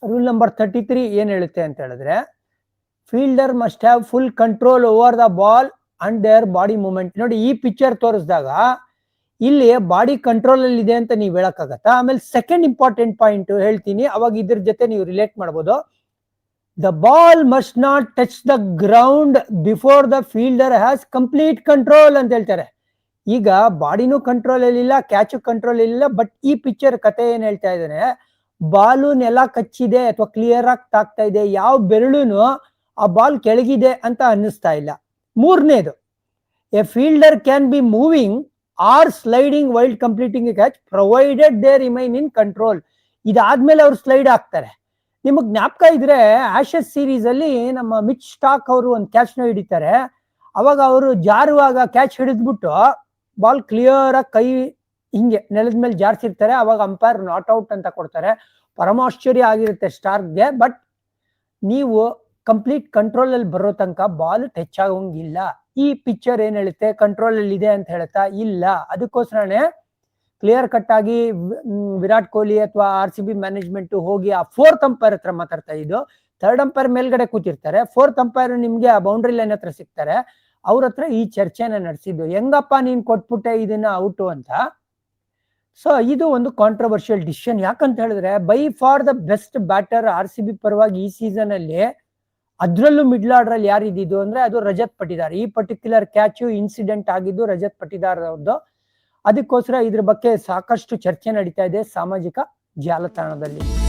Rule number 33 ಏನ್ ಹೇಳುತ್ತೆ ಅಂತ ಹೇಳಿದ್ರೆ, fielder must have full control over the ball and their body movement. ನೋಡಿ, ಈ ಪಿಕ್ಚರ್ ತೋರಿಸಿದಾಗ ಇಲ್ಲಿ ಬಾಡಿ ಕಂಟ್ರೋಲ್ ಅಲ್ಲಿ ಇದೆ ಅಂತ ನೀವು ಹೇಳಕ್ಕಾಗತ್ತಾ? ಆಮೇಲೆ ಸೆಕೆಂಡ್ ಇಂಪಾರ್ಟೆಂಟ್ ಪಾಯಿಂಟ್ ಹೇಳ್ತೀನಿ, ಅವಾಗ ಇದ್ರ ಜೊತೆ ನೀವು ರಿಲೇಟ್ ಮಾಡ್ಬೋದು. The ball must not touch the ground before the fielder has complete control ಅಂತ ಹೇಳ್ತಾರೆ. ಈಗ ಬಾಡಿನೂ ಕಂಟ್ರೋಲ್ ಅಲ್ಲಿಲ್ಲ, ಕ್ಯಾಚು ಕಂಟ್ರೋಲ್ ಇಲ್ಲ, ಬಟ್ ಈ ಪಿಕ್ಚರ್ ಕತೆ ಏನ್ ಹೇಳ್ತಾ ಇದ್ದಾನೆ, ಬಾಲು ನೆಲ ಕಚ್ಚಿದೆ ಅಥವಾ ಕ್ಲಿಯರ್ ಆಗಿ ತಾಕ್ತಾ ಇದೆ, ಯಾವ ಬೆರಳುನು ಆ ಬಾಲ್ ಕೆಳಗಿದೆ ಅಂತ ಅನ್ನಿಸ್ತಾ ಇಲ್ಲ. ಮೂರನೇದು, a fielder can be moving or sliding while completing a catch provided they remain in control. ಇದಾದ್ಮೇಲೆ ಅವ್ರು ಸ್ಲೈಡ್ ಆಗ್ತಾರೆ. ನಿಮಗ್ ಜ್ಞಾಪಕ ಇದ್ರೆ ಆಶಸ್ ಸೀರೀಸ್ ಅಲ್ಲಿ ನಮ್ಮ ಮಿಚ್ ಸ್ಟಾಕ್ ಅವರು ಒಂದು ಕ್ಯಾಚ್ ನ ಹಿಡಿತಾರೆ. ಅವಾಗ ಅವರು ಜಾರುವಾಗ ಕ್ಯಾಚ್ ಹಿಡಿದ್ಬಿಟ್ಟು ಬಾಲ್ ಕ್ಲಿಯರ್ ಆಗಿ ಕೈ ಹಿಂಗೆ ನೆಲದ ಮೇಲೆ ಜಾರ್ಸಿರ್ತಾರೆ. ಅವಾಗ ಅಂಪೈರ್ ನಾಟ್ ಔಟ್ ಅಂತ ಕೊಡ್ತಾರೆ. ಪರಮಾಶ್ಚರ್ಯ ಆಗಿರುತ್ತೆ ಸ್ಟಾರ್ಕ್ಗೆ. ಬಟ್ ನೀವು ಕಂಪ್ಲೀಟ್ ಕಂಟ್ರೋಲ್ ಅಲ್ಲಿ ಬರೋ ತನಕ ಬಾಲ್ ಟಚ್ ಆಗೋಂಗಿಲ್ಲ. ಈ ಪಿಕ್ಚರ್ ಏನ್ ಹೇಳುತ್ತೆ, ಕಂಟ್ರೋಲ್ ಅಲ್ಲಿ ಇದೆ ಅಂತ ಹೇಳುತ್ತಾ? ಇಲ್ಲ. ಅದಕ್ಕೋಸ್ಕರನೇ ಕ್ಲಿಯರ್ ಕಟ್ ಆಗಿ ವಿರಾಟ್ ಕೊಹ್ಲಿ ಅಥವಾ RCB ಮ್ಯಾನೇಜ್ಮೆಂಟ್ ಹೋಗಿ ಆ ಫೋರ್ತ್ ಅಂಪೈರ್ ಹತ್ರ ಮಾತಾಡ್ತಾ ಇದ್ದು. ಥರ್ಡ್ ಅಂಪೈರ್ ಮೇಲ್ಗಡೆ ಕೂತಿರ್ತಾರೆ, ಫೋರ್ತ್ ಅಂಪೈರ್ ನಿಮ್ಗೆ ಆ ಬೌಂಡ್ರಿ ಲೈನ್ ಹತ್ರ ಸಿಗ್ತಾರೆ. ಅವ್ರ ಹತ್ರ ಈ ಚರ್ಚೆನ ನಡೆಸಿದ್ದು, ಹೆಂಗಪ್ಪ ನೀನ್ ಕೊಟ್ಬಿಟ್ಟೆ ಇದನ್ನ ಔಟು ಅಂತ. ಸೊ ಇದು ಒಂದು ಕಾಂಟ್ರವರ್ಷಿಯಲ್ ಡಿಸಿಷನ್. ಯಾಕಂತ ಹೇಳಿದ್ರೆ, by for the best batter RCB ಪರವಾಗಿ ಈ ಸೀಸನ್ ಅಲ್ಲಿ, ಅದ್ರಲ್ಲೂ ಮಿಡ್ಲ್ ಆರ್ಡರ್ ಅಲ್ಲಿ ಯಾರು ಇದ್ದಿದ್ದು ಅಂದ್ರೆ ಅದು ರಜತ್ ಪಟಿದಾರ್. ಈ ಪರ್ಟಿಕ್ಯುಲರ್ ಕ್ಯಾಚು ಇನ್ಸಿಡೆಂಟ್ ಆಗಿದ್ದು ರಜತ್ ಪಟಿದಾರ್ ಅವ್ರದ್ದು. ಅದಕ್ಕೋಸ್ಕರ ಇದ್ರ ಬಗ್ಗೆ ಸಾಕಷ್ಟು ಚರ್ಚೆ ನಡೀತಾ ಇದೆ ಸಾಮಾಜಿಕ ಜಾಲತಾಣದಲ್ಲಿ.